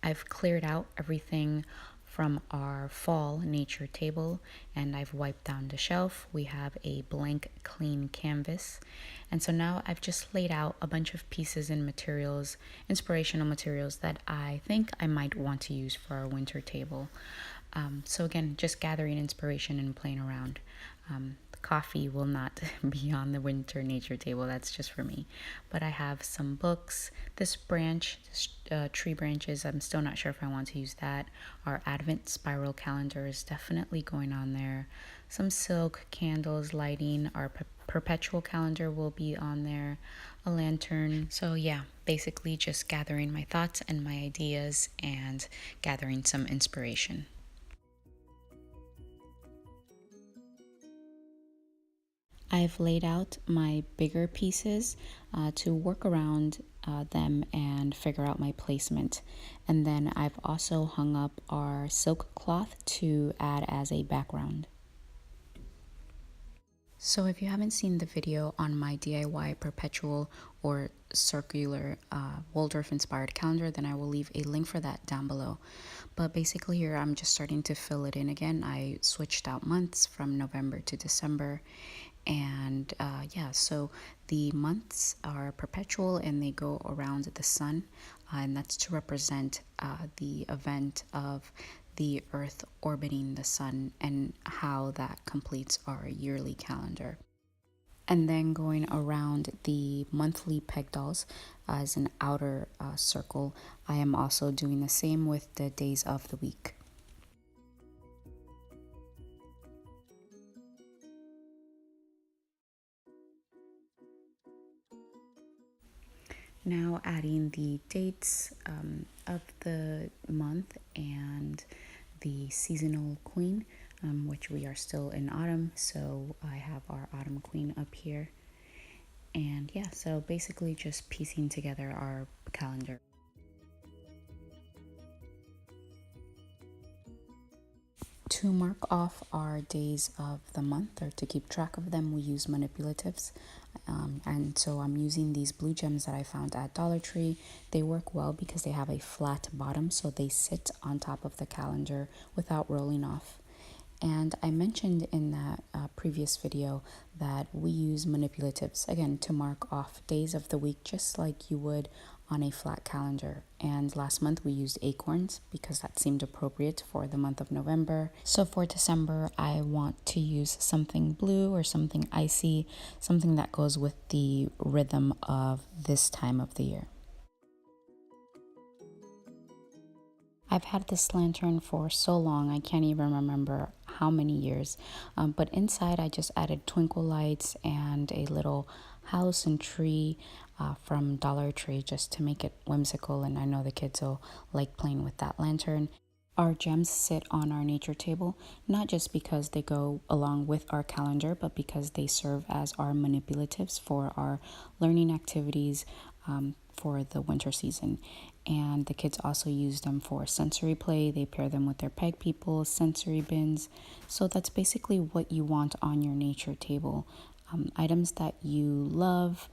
I've cleared out everything from our fall nature table and I've wiped down the shelf. We have a blank clean canvas, and so now I've just laid out a bunch of pieces and materials, inspirational materials that I think I might want to use for our winter table. So again, just gathering inspiration and playing around. The coffee will not be on the winter nature table, that's just for me. But I have some books. This branch, tree branches, I'm still not sure if I want to use that. Our Advent spiral calendar is definitely going on there. Some silk candles lighting. Our perpetual calendar will be on there. A lantern. So yeah, basically just gathering my thoughts and my ideas and gathering some inspiration. I've laid out my bigger pieces to work around them and figure out my placement. And then I've also hung up our silk cloth to add as a background. So if you haven't seen the video on my DIY perpetual or circular Waldorf inspired calendar, then I will leave a link for that down below. But basically here I'm just starting to fill it in again. I switched out months from November to December. And yeah, so the months are perpetual and they go around the sun, and that's to represent the event of the earth orbiting the sun and how that completes our yearly calendar. And then going around the monthly peg dolls as an outer circle, I am also doing the same with the days of the week. Now adding the dates of the month and the seasonal queen, which we are still in autumn, so I have our autumn queen up here. And yeah, so basically just piecing together our calendar. To mark off our days of the month or to keep track of them, we use manipulatives. And so I'm using these blue gems that I found at Dollar Tree. They work well because they have a flat bottom, so they sit on top of the calendar without rolling off. And I mentioned in that previous video that we use manipulatives, again, to mark off days of the week, just like you would on a flat calendar. And last month we used acorns because that seemed appropriate for the month of November. So for December, I want to use something blue or something icy, something that goes with the rhythm of this time of the year. I've had this lantern for so long, I can't even remember how many years. But inside I just added twinkle lights and a little house and tree from Dollar Tree just to make it whimsical, and I know the kids will like playing with that lantern. Our gems sit on our nature table, not just because they go along with our calendar, but because they serve as our manipulatives for our learning activities for the winter season. And the kids also use them for sensory play. They pair them with their peg people, sensory bins. So that's basically what you want on your nature table. Items that you love,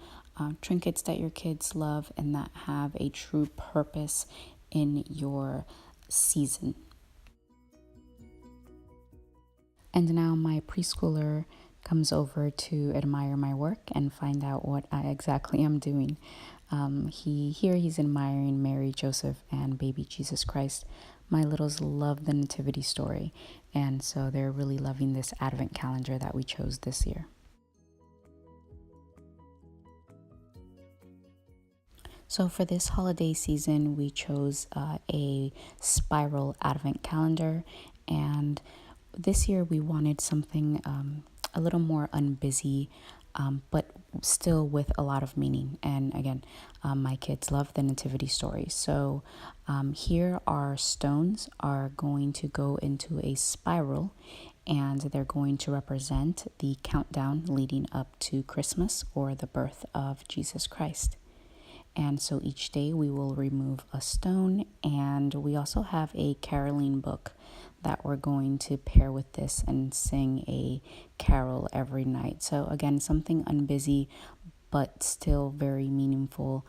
trinkets that your kids love, and that have a true purpose in your season. And now my preschooler comes over to admire my work and find out what I exactly am doing. He's admiring Mary, Joseph, and baby Jesus Christ. My littles love the nativity story, and so they're really loving this Advent calendar that we chose this year. So for this holiday season, we chose a spiral Advent calendar, and this year we wanted something a little more unbusy, but still with a lot of meaning. And again, my kids love the nativity story. So here our stones are going to go into a spiral, and they're going to represent the countdown leading up to Christmas or the birth of Jesus Christ. And so each day we will remove a stone, and we also have a caroling book that we're going to pair with this and sing a carol every night. So again, something unbusy, but still very meaningful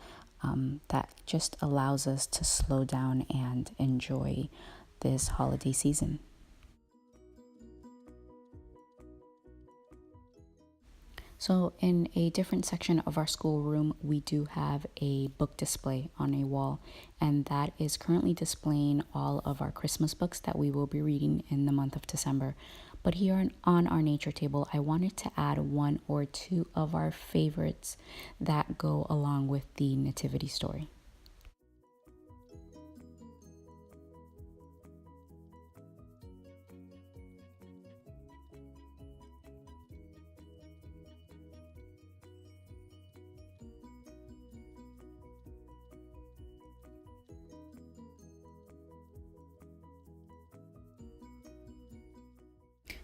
that just allows us to slow down and enjoy this holiday season. So in a different section of our schoolroom, we do have a book display on a wall, and that is currently displaying all of our Christmas books that we will be reading in the month of December. But here on our nature table, I wanted to add one or two of our favorites that go along with the nativity story.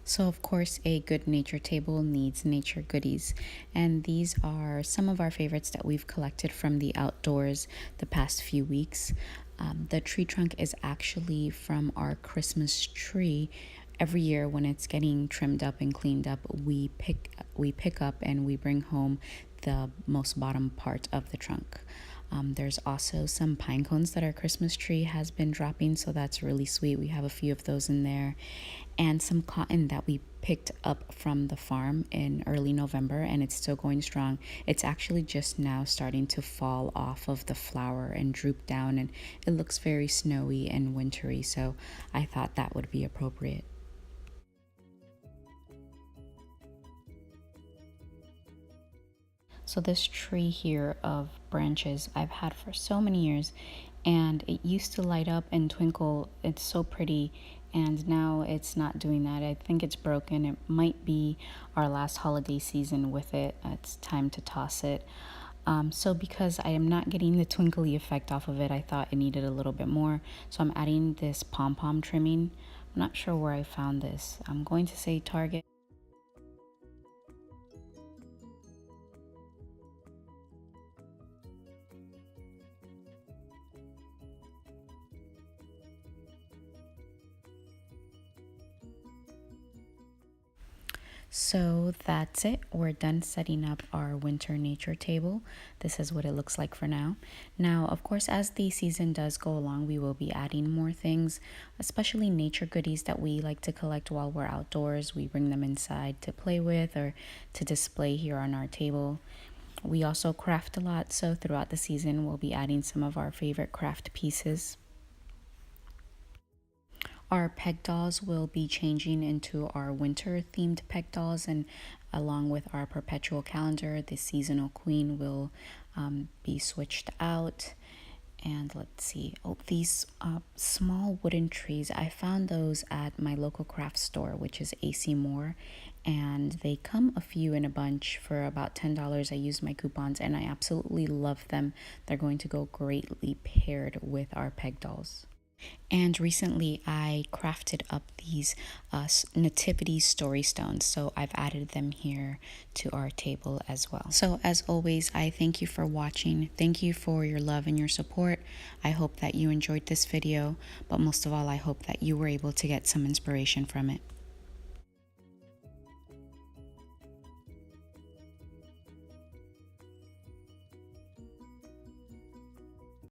So, of course, a good nature table needs nature goodies. And these are some of our favorites that we've collected from the outdoors the past few weeks. The tree trunk is actually from our Christmas tree. Every year when it's getting trimmed up and cleaned up, we pick up and we bring home the most bottom part of the trunk. There's also some pine cones that our Christmas tree has been dropping, so that's really sweet. We have a few of those in there, and some cotton that we picked up from the farm in early November, and it's still going strong. It's actually just now starting to fall off of the flower and droop down, and it looks very snowy and wintry, so I thought that would be appropriate. So this tree here of branches I've had for so many years, and it used to light up and twinkle. It's so pretty, and now it's not doing that. I think it's broken. It might be our last holiday season with it. It's time to toss it. So because I am not getting the twinkly effect off of it, I thought it needed a little bit more. So I'm adding this pom-pom trimming. I'm not sure where I found this. I'm going to say Target. So that's it. We're done setting up our winter nature table. This is what it looks like for now. Now, of course, as the season does go along, we will be adding more things, especially nature goodies that we like to collect while we're outdoors. We bring them inside to play with or to display here on our table. We also craft a lot, so throughout the season, we'll be adding some of our favorite craft pieces. Our peg dolls will be changing into our winter themed peg dolls, and along with our perpetual calendar, the seasonal queen will be switched out. And let's see, oh, these small wooden trees, I found those at my local craft store, which is AC Moore, and they come a few in a bunch for about $10. I used my coupons and I absolutely love them. They're going to go greatly paired with our peg dolls. And recently I crafted up these nativity story stones, so I've added them here to our table as well. So as always, I thank you for watching. Thank you for your love and your support. I hope that you enjoyed this video, but most of all, I hope that you were able to get some inspiration from it.